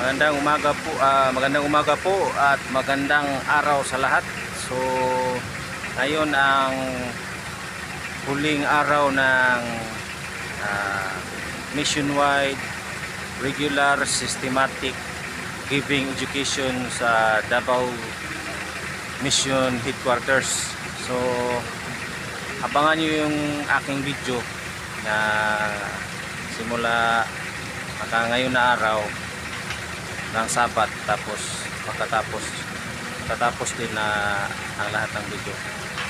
Magandang umaga po at magandang araw sa lahat. So ngayon ang huling araw ng Mission-wide Regular Systematic Giving Education sa Davao Mission Headquarters. So abangan nyo yung aking video na simula ngayon na araw ng Sabat, tapos matatapos din na ang lahat ng video.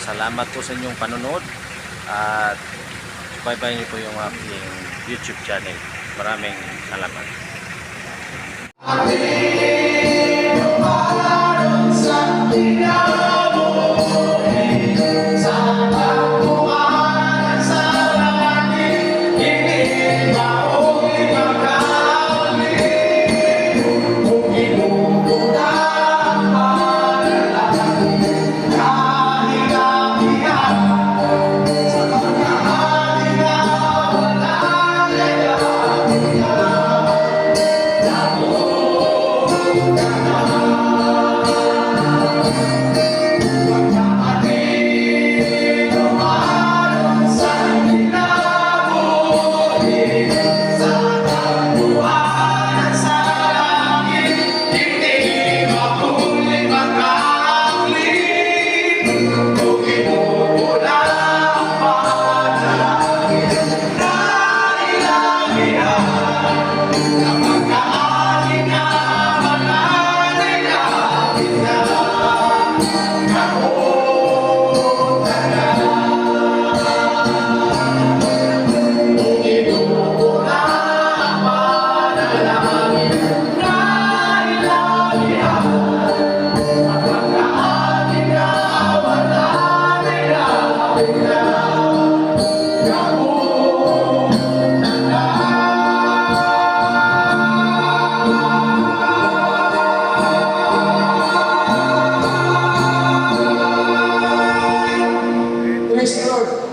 Salamat po sa inyong panonood at bye-bye niyo po yung aking YouTube channel. Maraming salamat.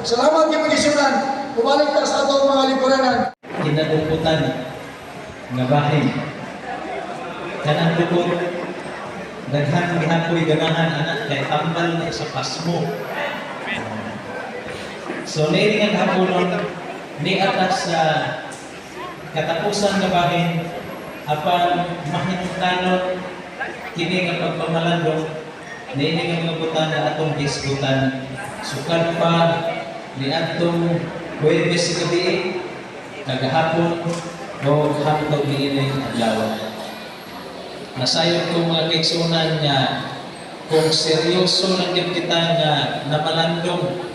Salamat yung magisunan. Bumalik ta sa atong mga lingkuranan. Kinaduputan nga bahin. Kanang dukot daghan gihapoy ganahan anak kay tambal na sa pasmo. So lady nga haponon ni atas sa katapusan nga bahin apan mahinungkanon kini nga pagpamalandong nini nga mga butana atong hisgutan sukad pa ni atong Huwebes gabi kagahapon o hapon niining adlaw. Nasayon ko mga kaigsunan nga kung seryoso lang yung kita nga namalandong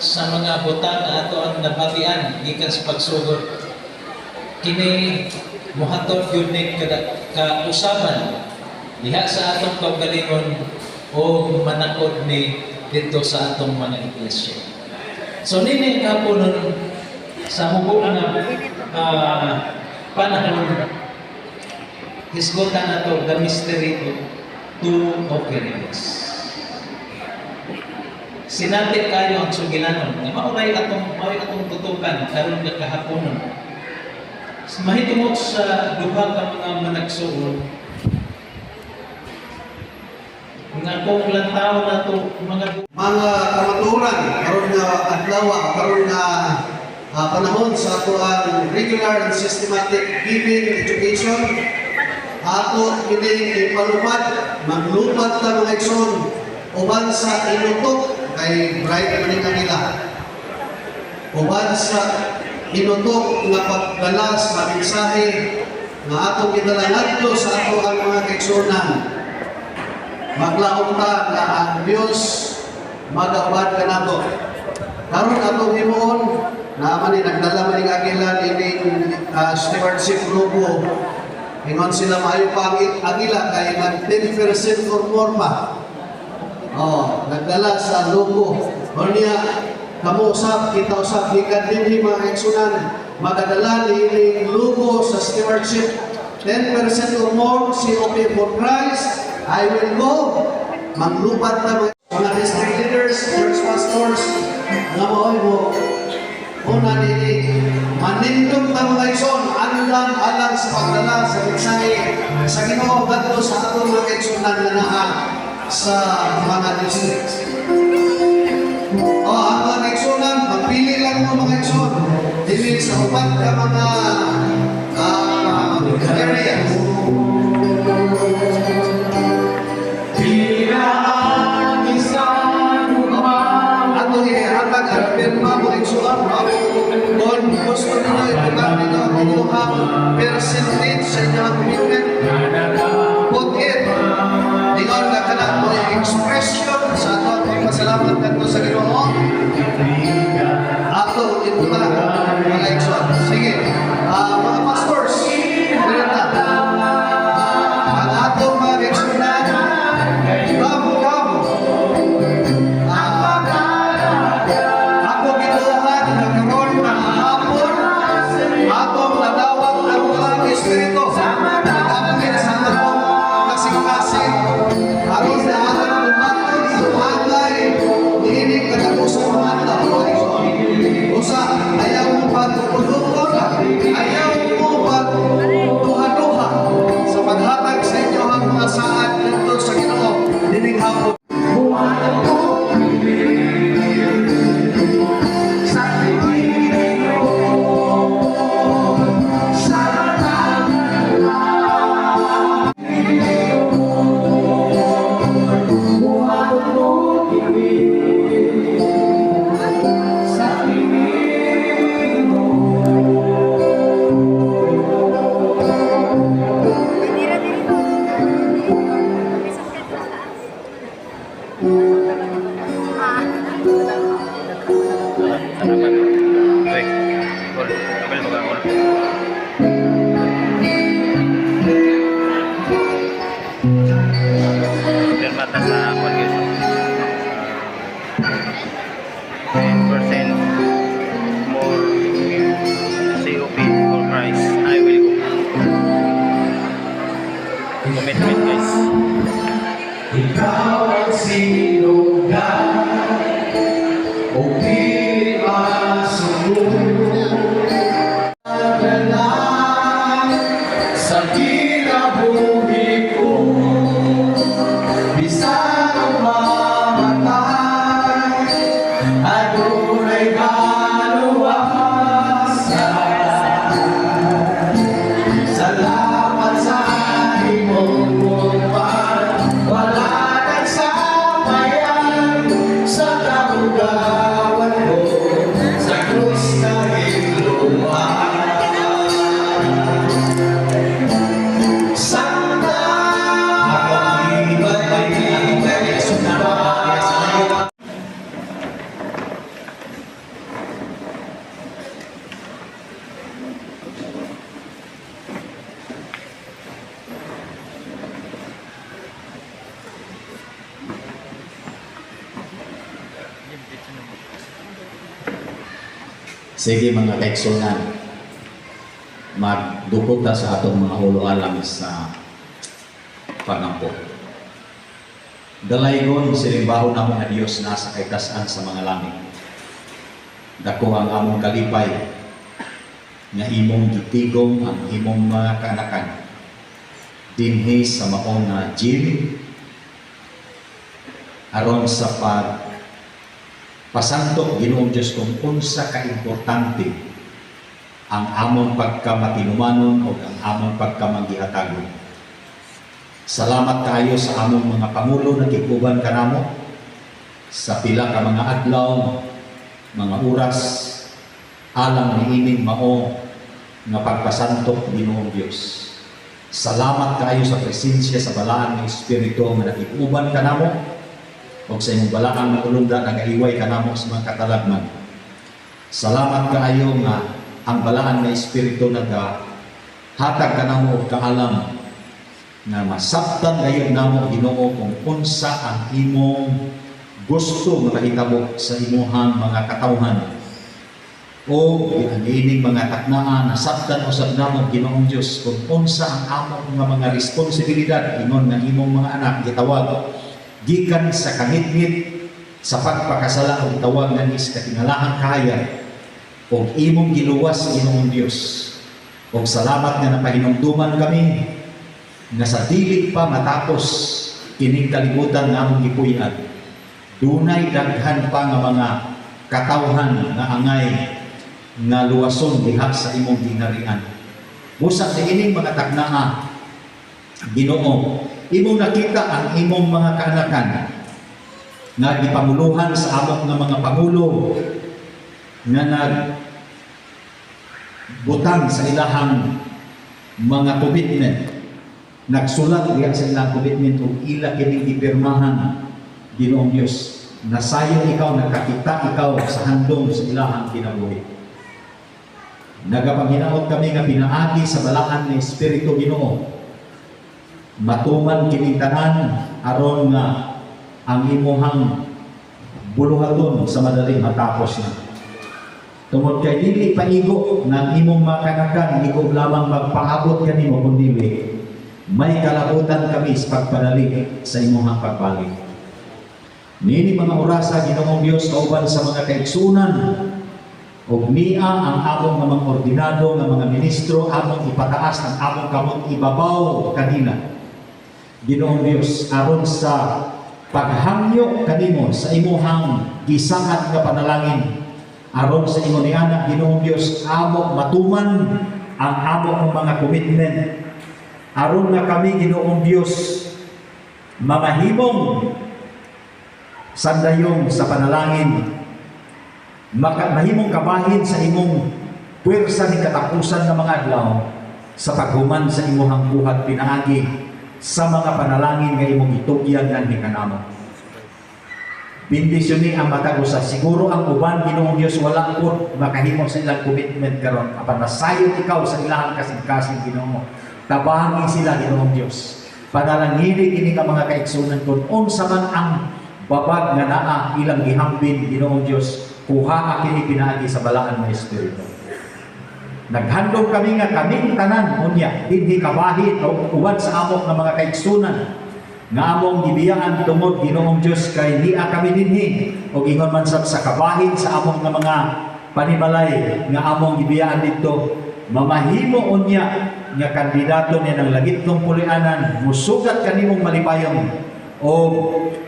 sa mga butana ato ang nabatian gikan sa pagsugod kini muhatod yun ni kausaban diha sa atong kaugalingon o manakod ni dito sa atong mga iglesia. So nini kaponon sa hubong na panahon hisgutan nato the mystery of two offerings. Sinati kayo ang sugilanon. Maunay atong tutukan karon nga kahaponon. Mahitungod sa duha ka mga managsuon nga kung lantaw na to mga kamaturan karon nga adlaw karon nga panahon sa ato ang regular and systematic giving education ato kini ipalupad maglupad ta mga igsoon uban sa inutok kay bright man nila uban sa inutok nga pagdalas mensahe nga atong gidala ngadto sa ato ang mga kaigsuonan. Maglaom ta nga ang Dios magabad kanato. Karon atong himuon na man nagdala man ning agila ining stewardship logo. Ingon sila maayo pa ang agila kay nag 10% or more pa. Nagdala sa logo. Unya kamo usab kita usab gikan dinhi mga kaigsuonan magadala ining logo sa stewardship 10% or more COP for Christ. I will go. Maglupat na mga district leaders, church pastors, nga maoy mo. Una nini, manindog na mga ison, andam alang sa pagdala sa mensahe sa Ginoo ngadto sa atong mga kaigsunan nga naa sa mga districts. O ang mga kaigsunan, magpili lang mo mga kaigsun. Dili sa upat ka mga areas. Atong ihatag ang pirma mo kaigsunan. Kung gusto ninyo ibutan ninyo ang inyong percentage sa inyong commitment, put it. Ingon na ka na mo yung expression sa atong pagpasalamat kanto sa Ginoo. Ato ibutan mga kaigsunan. Sige, mga pastors, dili na. Ang atong mga kaigsunan, gamo-gamo. Ako ginuhat na karon ng hapon, atong nadawat ang mga espiritu. Nagkakagin sa atong kasing-kasing. Aron na atong lumatod sa bagay, niinig katapusan mga atong. Usa, ayaw mo pagpupulukon, ayaw mo pagduha-duha sa paghatag sa inyo ang mga saad dito sa Ginoo. Dining hapon. Pirmata sa qualification. 10% more COP for Christ. I will go. Commitment, guys. Ikaw ang sinugdan o pilit masusunod sa kinabuhi ko. Bisan ang mamatay at tunay kaluwasan. Salamat sa imong bumpan, wala nagsabayan sa kabugawan ko, sa krus na iluwan. Sana akong iba'y sunod. Sige mga kaigsunan, magdukot ta sa atong mga ulo-alam sa pangampo. Dalaygon silimbaho na mga Diyos nasa kaitasan sa mga langit. Dako ang among kalipay, nga imong gitigom ang imong mga kanakan. Dinhi sa maong na gym, aron sa pasantok Ginoong Diyos kung unsa ka importante ang among pagkamatinumanon o ang among pagkamangihatagon. Salamat kayo sa among mga pangulo na gikuban kanamo sa pila ka mga adlaw, mga oras alang niining mao nga pagpasantok Ginoong Diyos. Salamat kayo sa presensya sa balaan ng Espiritu nga nakikuban kanamo o sa imong balaang na ulunda nagaiway kanamo sa mga katalagman. Salamat kaayo nga ang balaan na Espiritu nagahatag kanamo og kaalam nga masabtan gayon namo Ginoo kung unsa ang imong gusto nga mahitabo sa imuhang mga katawhan. O ining mga taknaan nasabtan usab namo Ginoong Dios kung unsa ang among mga responsibilidad ingon nga imong mga anak gitawag gikan sa kangit-ngit sa pagpakasala o tawag nga ni sa katingalahan kaya o imong giluwas Ginoong Dios. O salamat nga napahinumduman kami nga sa dili pa matapos kining kalibutan nga among gipuy-an, dunay daghan pa nga mga katawhan nga angay nga luwason diha sa imong gingharian. Busa niining mga taknaa, Ginoo, imong nakita ang imong mga kaanakan nga gipamuluhan sa among nga mga pangulo nga nagbutang sa ilahang mga commitment, nagsulat diha sa ilang commitment ug ila kining gipirmahan. Ginoong Dios, nasayon ikaw, nakakita ikaw sa handom sa ilahang kinabuhi. Nagapanginaot kami nga pinaagi sa balaan ni Espiritu Ginoo, matuman kining tanan aron nga ang imuhang buluhaton sa madaling matapos na. Tungod kay dili paigo ng imong makanakan, igog lamang magpaabot kanimo kundi may kalabutan kami sa pagpadali sa imong pagbalik. Nini mga orasa, Ginoong Dios, kauban sa mga kaigsunan ug niya ang among nga mga ordinado nga mga ministro, among ipataas ang among kamot ibabaw kanila. Ginoong Dios, aron sa paghangyo kanimo sa imuhang gisaad nga panalangin, aron sa imo ni anak, Ginoong Dios, amo matuman ang amo mga commitment, aron nga kami, Ginoong Dios, mamahimong sandayong sa panalangin, mahimong kabahin sa imong puwersa ni katapusan ng mga adlaw sa paghuman sa imong buhat pinaagi sa mga panalangin nga imong itugyan ni kanamo. Bendisyon ni ang matag usa. Siguro ang uban, Ginoong Dios, wala po makahimo sa ilang commitment karon. Apan nasayon ikaw sa ilang kasing-kasing, Ginoo. Tabangin sila, Ginoong Dios. Panalangini kini ka mga kaigsunan kun unsa man ang babag nga naa ilang gihambin, Ginoong Dios, kuha kini pinaagi sa balaan ng Espiritu. Naghandog kami nga kaming tanan unya dinhi kabahin o uwan sa amok nga mga kaigsunan nga among gibiyaan tungod, Ginoong Dios, kay niya kami dinhi o ingon man sa kabahin sa among nga mga panimalay nga among gibiyaan dito, mamahimo unya nga kandidato niya ng lagitong pulianan, musugat kanimong malipayon o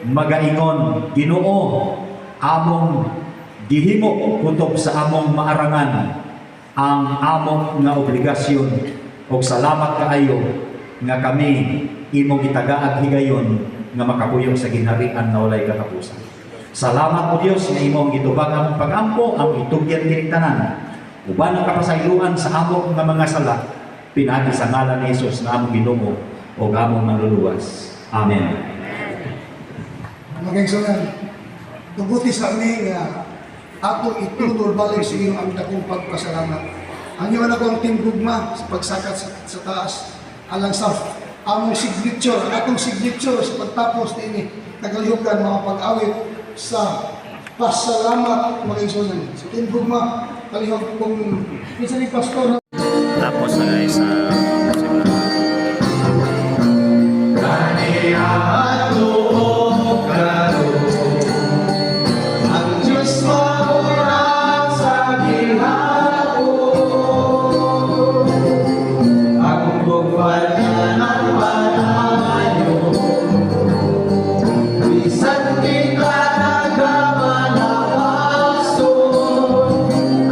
magaingon, Ginoo, among gihimo kutob sa among maarangan ang among nga obligasyon o salamat kaayo nga kami imong gitagaag higayon nga makabuyong sa ginharian na walay katapusan. Salamat o Dios nga imong gitubag ang pagampo ang itugyan kining tanan. Uban ang kapasayloan sa among nga mga sala, pinagi sa ngalan ni Jesus na among Ginoo o among manluluwas. Amen. Magigsunan, tubuti sa amin nga ato itunol balik sa iyo ang dakong pagpasalamat. Ang iwan ako ang timbugma sa pagsakat sa taas alang sa among signature, atong signature sa pagtapos ni tagalihukan mga pag-awit sa pasalamat, magigsunan. Sa timbugma, kalihog kong minsan ni pastor. Tapos na guys,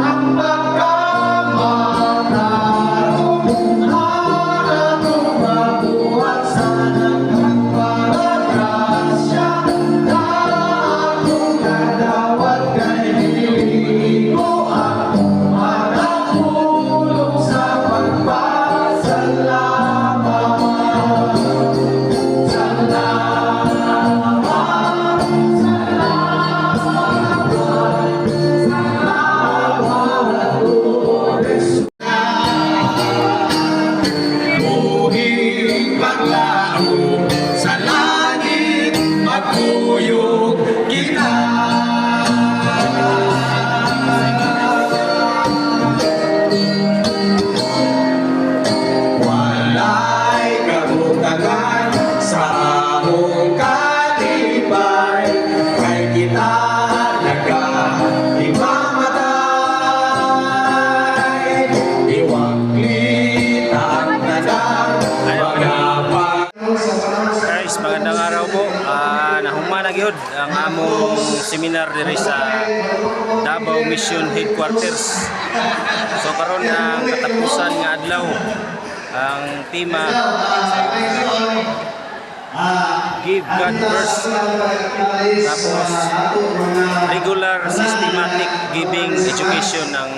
Ang pagkamataro good ang among seminar diri sa Davao Mission Headquarters. So karon ang katapusan nga adlaw ang tema Give God First, tapos regular systematic giving education ng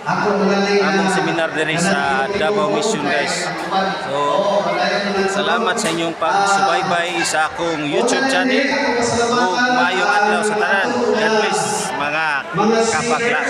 among seminar diri sa Davao Mission, guys. So salamat sa inyong pagsubaybay sa akong YouTube channel. Ug maayong adlaw sa tanan. God bless mga kapakla.